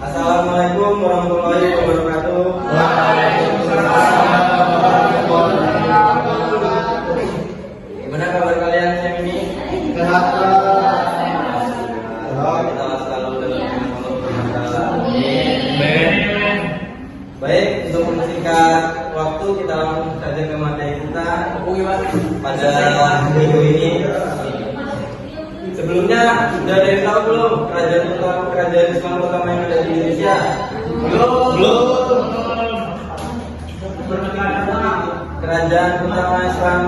Assalamualaikum warahmatullahi wabarakatuh. Gimana kabar kalian siang ini? Sehat. Kita selalu dalam Baik, untuk mempersingkat waktu kita langsung saja ke materi kita pada minggu ini. Sebelumnya sudah ada yang tahu belum kerajaan Islam pertama yang ada di Indonesia? Belum. Kerajaan pertama Islam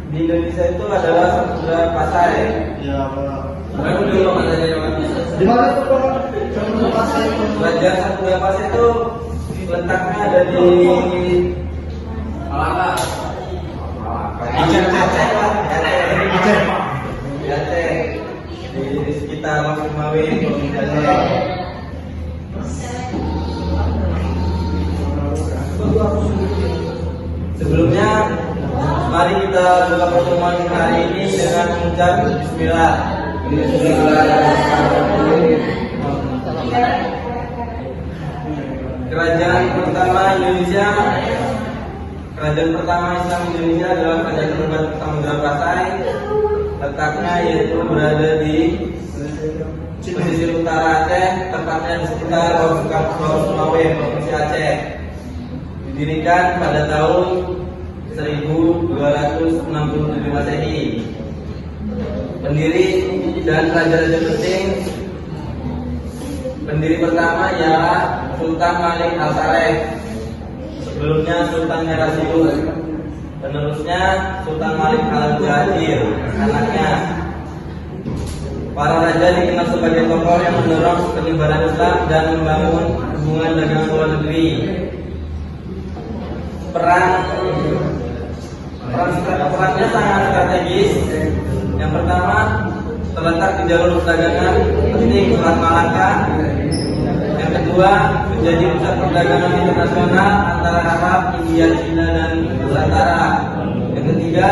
di Indonesia itu adalah Samudra Pasai. Ya, Pak. Mana dulu matanya? Di mana tuh, Pak? Samudra Pasai. Kerajaan Samudra Pasai itu letaknya ada di Malaka. Aceh. Di sekitar Loksmawe, Sebelumnya, mari kita buka pertemuan hari ini dengan mengucap Bismillah. Kerajaan pertama Islam Indonesia adalah Kerajaan Samudra Pasai. Letaknya yaitu berada di pesisir utara Aceh, tepatnya di sekitar Loksmawe, Provinsi Aceh. Didirikan pada tahun 1267 Masehi. Pendiri dan raja-raja penting. Pendiri pertama ialah Sultan Malik Al-Saleh. Sebelumnya Sultan Merasius. Penerusnya Sultan Malik Al-Jahir, anaknya. Para raja dikenal sebagai tokoh yang mendorong penyebaran Islam dan membangun hubungan dagang luar negeri. Perannya sangat strategis. Yang pertama, terletak di jalur perdagangan penting Selat Malaka. Yang kedua, menjadi pusat perdagangan internasional antara Arab, India, Cina, dan Nusantara. Yang ketiga,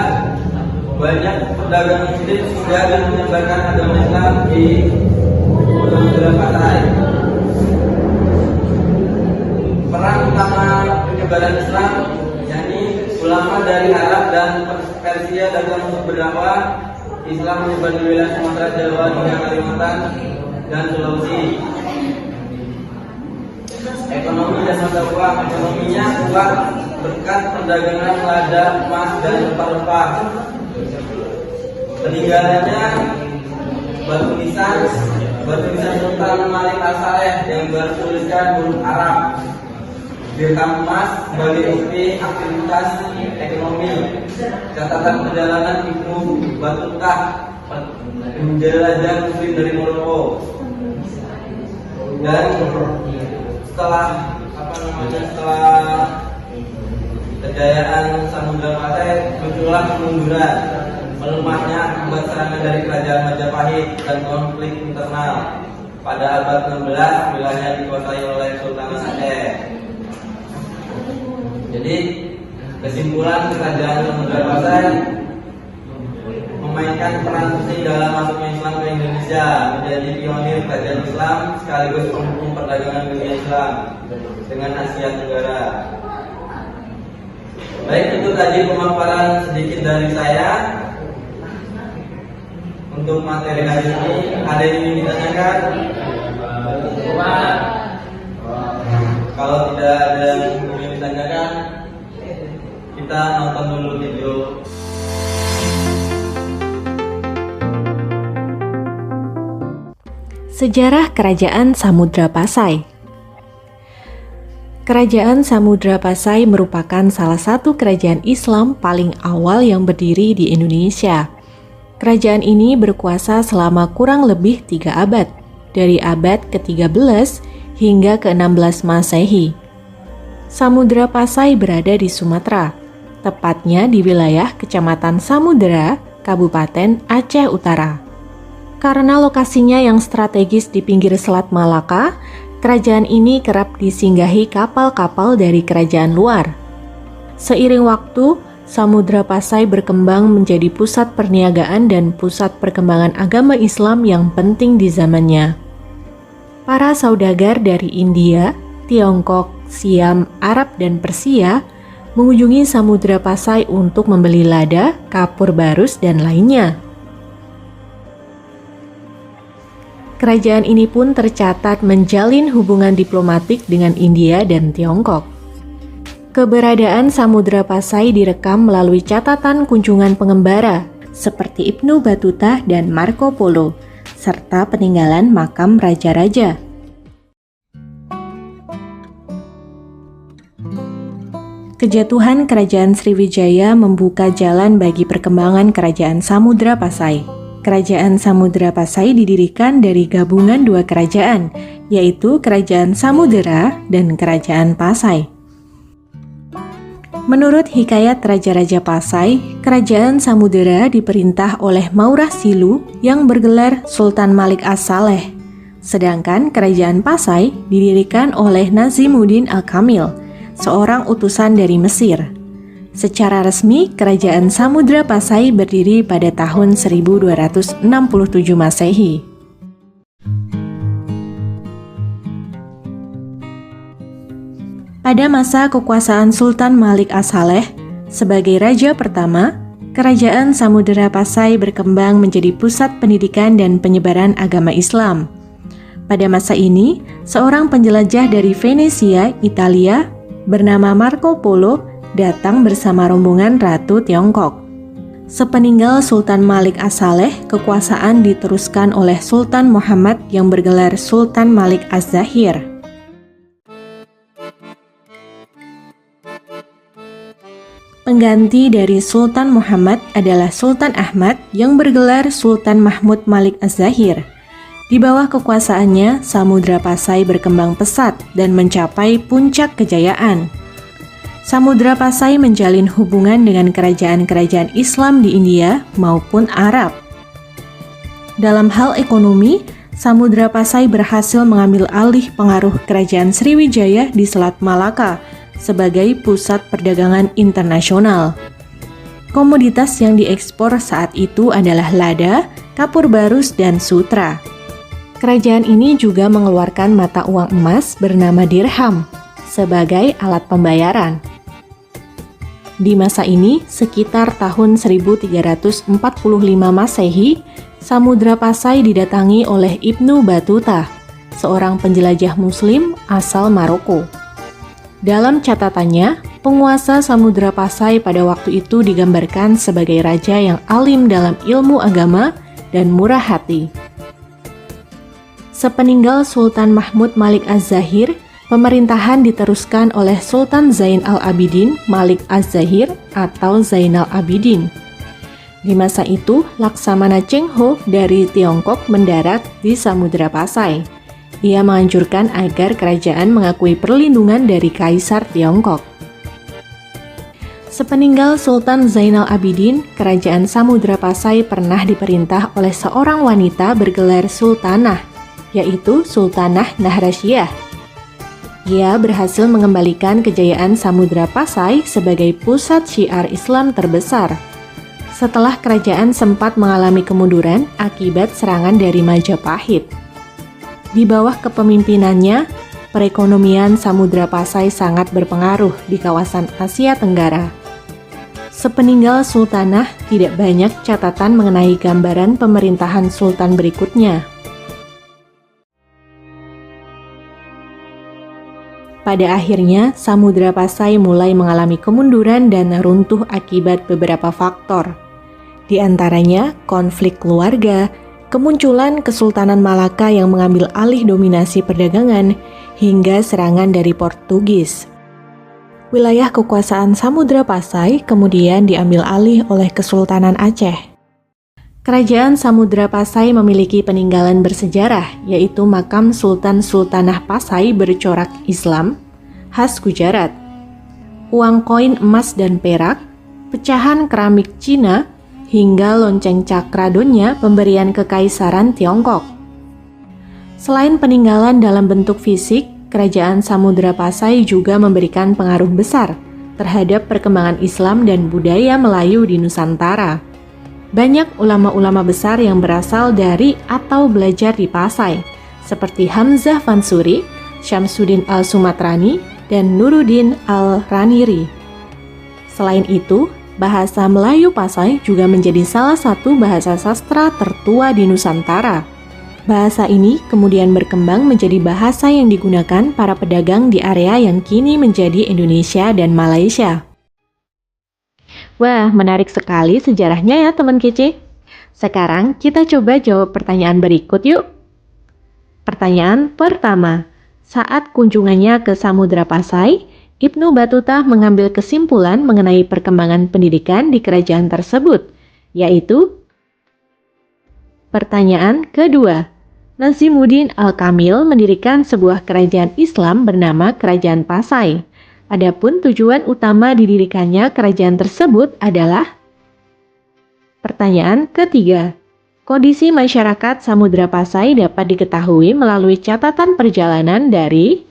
banyak pedagang muslim sudah dan menyebarkan agama Islam di Samudra Pasai. Peran utama penyebaran Islam, yakni ulama dari Arab dan Persia datang untuk berdakwah. Islam menyebar di wilayah Sumatera, Jawa, hingga Kalimantan dan Sulawesi. Ekonomi dan mata uang, ekonominya kuat berkat perdagangan lada, emas, dan rempah-rempah. Peninggalannya batu nisan Sultan Malik Al-Saleh yang bertuliskan huruf Arab. Dirham emas sebagai bukti aktivitas ekonomi. Catatan perjalanan Ibnu Battuta, penjelajah muslim dari Maroko. Dan setelah kejayaan Samudra Pasai, muncullah kemunduran, melemahnya akibat serangan dari kerajaan Majapahit dan konflik internal. Pada abad 16, wilayahnya dikuasai oleh Sultan Aceh. Jadi, kesimpulan kerajaan Samudra Pasai memainkan peran penting dalam masuknya Islam ke Indonesia, menjadi pionir kerajaan Islam sekaligus penghubung perdagangan dunia Islam dengan Asia Tenggara. Baik, itu tadi pemaparan sedikit dari saya. Untuk materi hari ini, ada yang ingin ditanyakan? Kalau tidak ada yang ingin ditanyakan, kita nonton dulu video. Sejarah Kerajaan Samudra Pasai. Kerajaan Samudra Pasai merupakan salah satu kerajaan Islam paling awal yang berdiri di Indonesia. Kerajaan ini berkuasa selama kurang lebih 3 abad, dari abad ke-13 hingga ke-16 Masehi. Samudra Pasai berada di Sumatera, tepatnya di wilayah Kecamatan Samudera, Kabupaten Aceh Utara. Karena lokasinya yang strategis di pinggir Selat Malaka, kerajaan ini kerap disinggahi kapal-kapal dari kerajaan luar. Seiring waktu, Samudra Pasai berkembang menjadi pusat perniagaan dan pusat perkembangan agama Islam yang penting di zamannya. Para saudagar dari India, Tiongkok, Siam, Arab, dan Persia mengunjungi Samudra Pasai untuk membeli lada, kapur barus, dan lainnya. Kerajaan ini pun tercatat menjalin hubungan diplomatik dengan India dan Tiongkok. Keberadaan Samudra Pasai direkam melalui catatan kunjungan pengembara seperti Ibnu Battuta dan Marco Polo, serta peninggalan makam raja-raja. Kejatuhan Kerajaan Sriwijaya membuka jalan bagi perkembangan Kerajaan Samudra Pasai. Kerajaan Samudra Pasai didirikan dari gabungan dua kerajaan, yaitu Kerajaan Samudera dan Kerajaan Pasai. Menurut hikayat Raja-Raja Pasai, Kerajaan Samudera diperintah oleh Maurah Silu yang bergelar Sultan Malik As-Saleh, sedangkan Kerajaan Pasai didirikan oleh Nazimuddin Al-Kamil, seorang utusan dari Mesir. Secara resmi, Kerajaan Samudra Pasai berdiri pada tahun 1267 Masehi. Pada masa kekuasaan Sultan Malik As-Saleh sebagai raja pertama, Kerajaan Samudra Pasai berkembang menjadi pusat pendidikan dan penyebaran agama Islam. Pada masa ini, seorang penjelajah dari Venesia, Italia, bernama Marco Polo datang bersama rombongan Ratu Tiongkok. Sepeninggal Sultan Malik As-Saleh, kekuasaan diteruskan oleh Sultan Muhammad yang bergelar Sultan Malik Az-Zahir. Pengganti dari Sultan Muhammad adalah Sultan Ahmad yang bergelar Sultan Mahmud Malik Az-Zahir. Di bawah kekuasaannya, Samudra Pasai berkembang pesat dan mencapai puncak kejayaan. Samudra Pasai menjalin hubungan dengan kerajaan-kerajaan Islam di India maupun Arab. Dalam hal ekonomi, Samudra Pasai berhasil mengambil alih pengaruh Kerajaan Sriwijaya di Selat Malaka sebagai pusat perdagangan internasional. Komoditas yang diekspor saat itu adalah lada, kapur barus, dan sutra. Kerajaan ini juga mengeluarkan mata uang emas bernama dirham sebagai alat pembayaran. Di masa ini, sekitar tahun 1345 Masehi, Samudra Pasai didatangi oleh Ibnu Battuta, seorang penjelajah Muslim asal Maroko. Dalam catatannya, penguasa Samudra Pasai pada waktu itu digambarkan sebagai raja yang alim dalam ilmu agama dan murah hati. Sepeninggal Sultan Mahmud Malik Az-Zahir, pemerintahan diteruskan oleh Sultan Zain al-Abidin Malik Az-Zahir atau Zainal Abidin. Di masa itu, Laksamana Cheng Ho dari Tiongkok mendarat di Samudra Pasai. Ia menganjurkan agar kerajaan mengakui perlindungan dari Kaisar Tiongkok. Sepeninggal Sultan Zainal Abidin, kerajaan Samudra Pasai pernah diperintah oleh seorang wanita bergelar Sultanah, yaitu Sultanah Nahrasyah. Ia berhasil mengembalikan kejayaan Samudra Pasai sebagai pusat syiar Islam terbesar. Setelah kerajaan sempat mengalami kemunduran akibat serangan dari Majapahit. Di bawah kepemimpinannya, perekonomian Samudra Pasai sangat berpengaruh di kawasan Asia Tenggara. Sepeninggal Sultanah, tidak banyak catatan mengenai gambaran pemerintahan Sultan berikutnya. Pada akhirnya, Samudra Pasai mulai mengalami kemunduran dan runtuh akibat beberapa faktor. Di antaranya, konflik keluarga, kemunculan Kesultanan Malaka yang mengambil alih dominasi perdagangan, hingga serangan dari Portugis. Wilayah kekuasaan Samudra Pasai kemudian diambil alih oleh Kesultanan Aceh. Kerajaan Samudra Pasai memiliki peninggalan bersejarah, yaitu makam Sultan Sultanah Pasai bercorak Islam, khas Gujarat, uang koin emas dan perak, pecahan keramik Cina, hingga lonceng Cakradonya pemberian Kekaisaran Tiongkok. Selain peninggalan dalam bentuk fisik, Kerajaan Samudra Pasai juga memberikan pengaruh besar terhadap perkembangan Islam dan budaya Melayu di Nusantara. Banyak ulama-ulama besar yang berasal dari atau belajar di Pasai, seperti Hamzah Fansuri, Syamsuddin Al-Sumatrani, dan Nuruddin Al-Raniri. Selain itu, bahasa Melayu Pasai juga menjadi salah satu bahasa sastra tertua di Nusantara. Bahasa ini kemudian berkembang menjadi bahasa yang digunakan para pedagang di area yang kini menjadi Indonesia dan Malaysia. Wah, menarik sekali sejarahnya ya teman kece. Sekarang kita coba jawab pertanyaan berikut yuk. Pertanyaan pertama, saat kunjungannya ke Samudra Pasai, Ibnu Battuta mengambil kesimpulan mengenai perkembangan pendidikan di kerajaan tersebut, yaitu pertanyaan kedua, Nazimuddin Al-Kamil mendirikan sebuah kerajaan Islam bernama Kerajaan Pasai. Adapun tujuan utama didirikannya kerajaan tersebut adalah pertanyaan ketiga, kondisi masyarakat Samudra Pasai dapat diketahui melalui catatan perjalanan dari...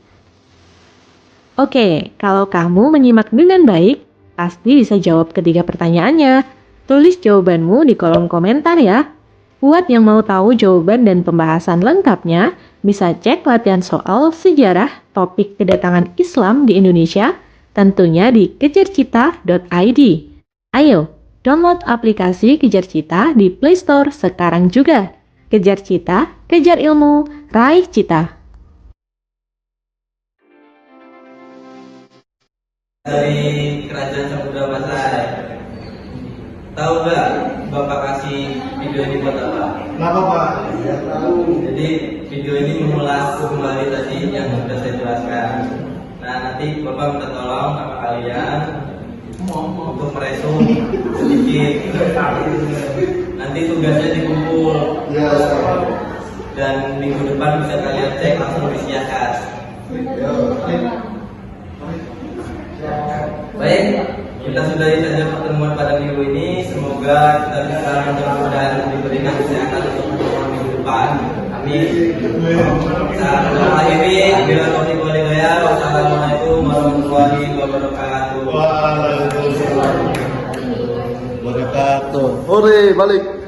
Oke, kalau kamu menyimak dengan baik, pasti bisa jawab ketiga pertanyaannya. Tulis jawabanmu di kolom komentar ya. Buat yang mau tahu jawaban dan pembahasan lengkapnya, bisa cek latihan soal sejarah topik kedatangan Islam di Indonesia, tentunya di kejarcita.id. Ayo, download aplikasi Kejar Cita di Play Store sekarang juga. Kejar Cita, kejar ilmu, raih cita. Dari Kerajaan Samudra Pasai. Tahu nggak Bapak kasih video ini buat apa? Kenapa Pak? Jadi video ini mengulas kembali tadi yang sudah saya jelaskan. Nah, nanti Bapak minta tolong sama kalian untuk meresum sedikit. Nanti tugasnya dikumpul Ya. dan minggu depan bisa kalian cek langsung disiapkan. Baik, kita sudahi saja pertemuan pada minggu ini. Semoga kita bisa mudah-mudahan diberikan kesehatan untuk pertemuan minggu depan. Amin. Saya akhiri, bila taufiq wal hidayah. Wassalamualaikum warahmatullahi wabarakatuh. Waalaikumsalam. Wabarakatuh. Ore, balik.